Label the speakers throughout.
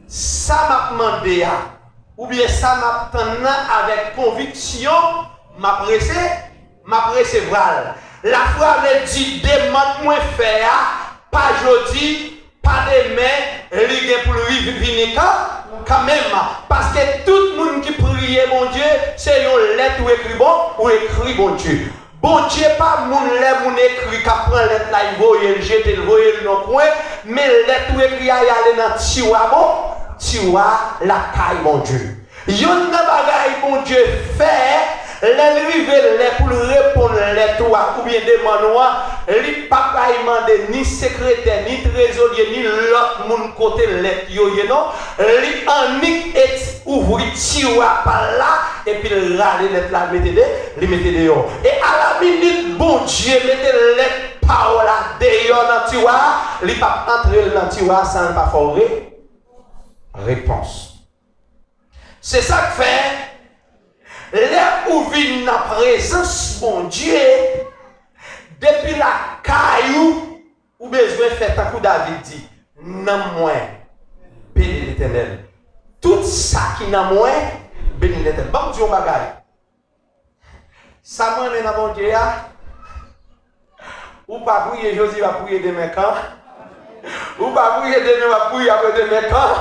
Speaker 1: ça m'a demandé, ou bien ça m'a tenu avec conviction, m'a pressé voilà. La foi me dit, demande-moi faire, pas jeudi, pas demain, ligue pour lui venir quand même. Parce que tout le monde qui prie, mon Dieu, c'est une lettre ou écrit bon, ou écrit bon Dieu. Bon Dieu, pas mon lettre, mon écrit, qui prend lettre là, il va le jeter, il va le non point, mais lettre ou écrit, il aller dans tiwa bon, tiwa la caille, mon Dieu. Yon n'a bagaille, mon Dieu, fait. Les pour répondre les trois ou bien demander, les papa demande ni secrétaire, ni trésorier, ni l'autre monde côté les yo non, les anique et ouvrir tiwa par là et puis râler les là mettez dehors. Et à la minute bon Dieu mettez les paroles dehors dans tiwa, les pas entrer dans tiwa sans pas faire réponse. C'est ça que fait. Là où vient la présence, mon Dieu, depuis la caillou, ou besoin de faire un coup David dit, non moins, bénis l'Éternel. Tout ça qui n'a moins, bénis l'Éternel. Bon Dieu, bagaille. Ça m'a mené à mon Dieu, ou pas prier, Josie va prier demain quand, ou pas prier demain, va prier après demain quand,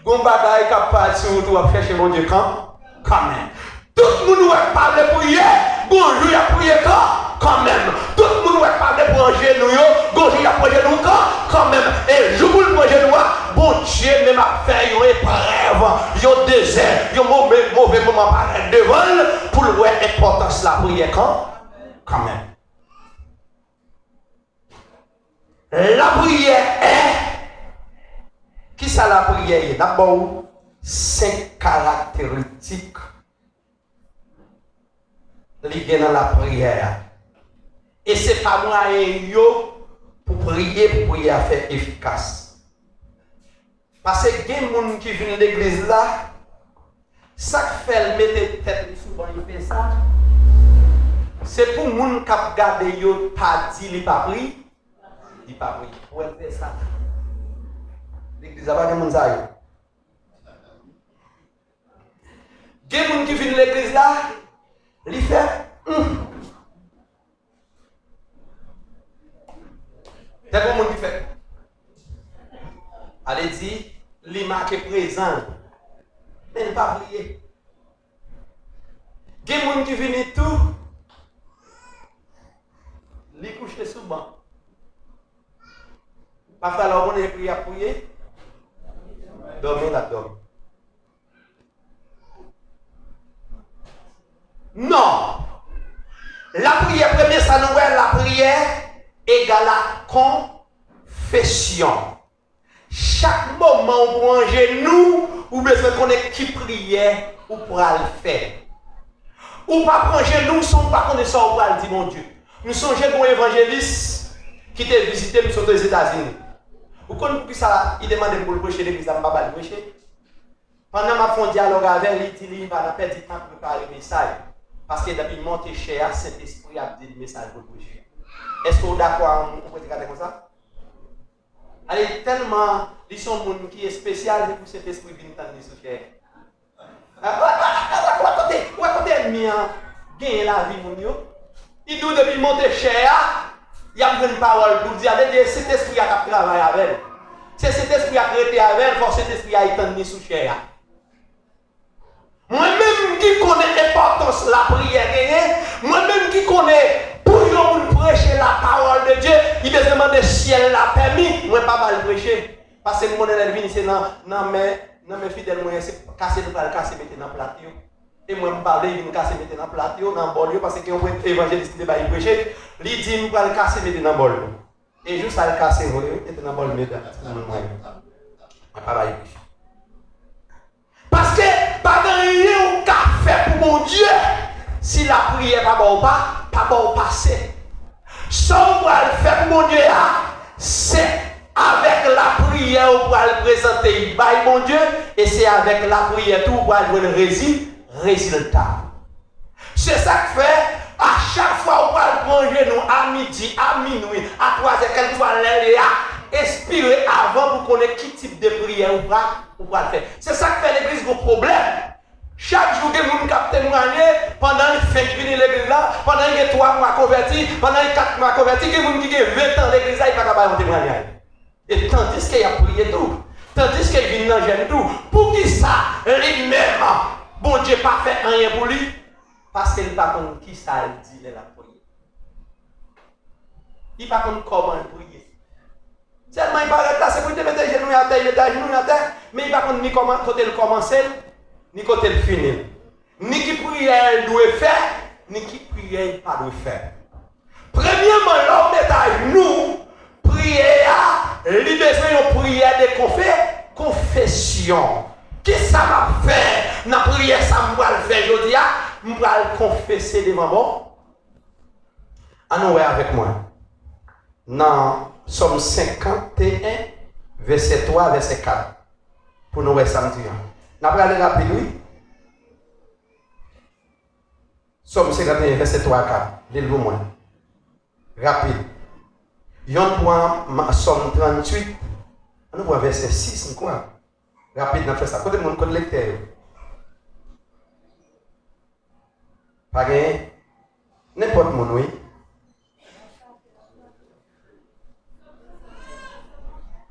Speaker 1: bon bagaille capable sur tout va chercher mon Dieu quand même. Tout le monde va parler pour prier, bonjour, il a prié quand même. Tout le monde va parler pour un genou, bonjour, il a prié nous quand même. Et je vous le genou, bon Dieu, même à faire une épreuve, un désert, un mauvais moment paraît devant pour le voir l'importance de la prière quand même. La prière est. Qui ça la prière est? D'abord, 5 caractéristiques liées dans la prière. Et ce n'est pas moyen pour prier à faire efficace. Parce que il y a des gens qui viennent de l'église là, ça fait mettre tête souvent il fait ça. C'est pour les gens qui regardent yo pas dit il pas prier. Il pas prier. Pour faire ça. L'église a pas de gens ça. Il y a des gens qui viennent de l'église là, ils font C'est comme monde qui fait. Allez dire, il marque présent, mais il ne pas prier. Il y a des gens qui viennent tout, ils couchent sous le banc. Parfois, alors on est prié à prier, dormir là-dedans. Non! La prière, première, ça nous voit la prière égale à confession. Chaque moment où vous en genou, vous besoin de connaître qui prière ou pour le faire. Ou pas prendre genou, sans pas connaître ça ou pas le dire mon Dieu. Nous sommes un évangéliste qui t'a visité, nous sommes aux États-Unis. Vous connaissez ça, il demande pour le prêcher l'église, à pas le prêcher. Pendant ma fond dialogue avec lui, il dit qu'il va perdre du temps pour préparer le message. Parce que depuis monter cher, Saint-Esprit a dit le message pour le prêcher. Est-ce que vous êtes d'accord, on peut regarder comme ça? Allez, tellement, ils sont des gens qui est spécial pour cet esprit de venir sur cher. Où est-ce que gagner la vie, mon Dieu? Il doit depuis monter cher, il y a une parole pour dire, cet esprit a travaillé avec elle. C'est cet esprit a traité avec elle, pour cet esprit a été sur cher. Moi-même qui connais l'importance de la prière, moi-même qui connais pour nous prêcher la parole de Dieu, il me demande si ciel l'a permis, moi pas mal prêcher. Parce que mon élève vient, c'est non mais fidèle, moi c'est casser le casser mettre dans plat. Et moi me parler, il me casser mettre dans plat, dans bol parce que un évangéliste qui va prêcher, il dit me pas le casser mettre dans bol. Et juste à le casser, mettre dans bol mettre dans pas va prêcher. Parce que pas de rien qu'a fait pour mon Dieu si la prière pas bon passer. Ce qu'on va faire pour mon Dieu, c'est avec la prière qu'on va le présenter by mon Dieu et c'est avec la prière tout qu'on va le résultat. C'est ça que fait à chaque fois qu'on va le prendre nous à midi, à minuit, à 3h, quelle soit l'heure, inspirer avant pour connaître qui type de prière ou pas faire. C'est ça qui fait l'église un problème. Chaque jour que nous captons pendant le fin de l'église là, pendant les 3 mois convertis, pendant les 4 mois convertis, que nous qui 20 ans l'église là, il ne va pas témoigner. Et tandis qu'il a prié tout, tandis qu'il vient dans le tout, pour qui ça, lui-même, bon Dieu pas fait rien pour lui, parce qu'il ne pas qui ça il dit la prière. Il ne pas comment prier. Seulement il paraît là, c'est pour te mettre les genoux à terre, mais il ne pas ni comment côté le commencer, ni côté le finir. Ni qui prière il doit faire, ni qui prière il pas doit faire. Premièrement, l'homme est à nous, prière, il besoin de prière de confession. Qu'est-ce que ça va faire? Dans la prière, ça va le faire aujourd'hui, je vais le confesser devant moi. Allons avec moi. Dans Somme 51, verset 3, verset 4. Pour nous voir samedi. Nous allons aller rapide, oui. Somme 51, verset 3 à 4. Lisez-le moi. Rapide. Yon pour Somme 38. Nous voyons verset 6. Quoi? Rapide, nous faisons ça. Côté mon code lecteur. Pas rien. N'importe mon oui.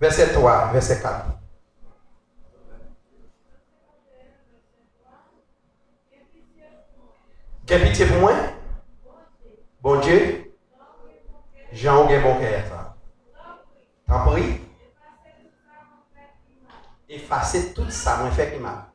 Speaker 1: Verset 3, verset 4. Quelle pitié pour moi? Bon Dieu. Jean ou bon cœur. T'en prie. Effacer tout ça, moi fait qui m'a.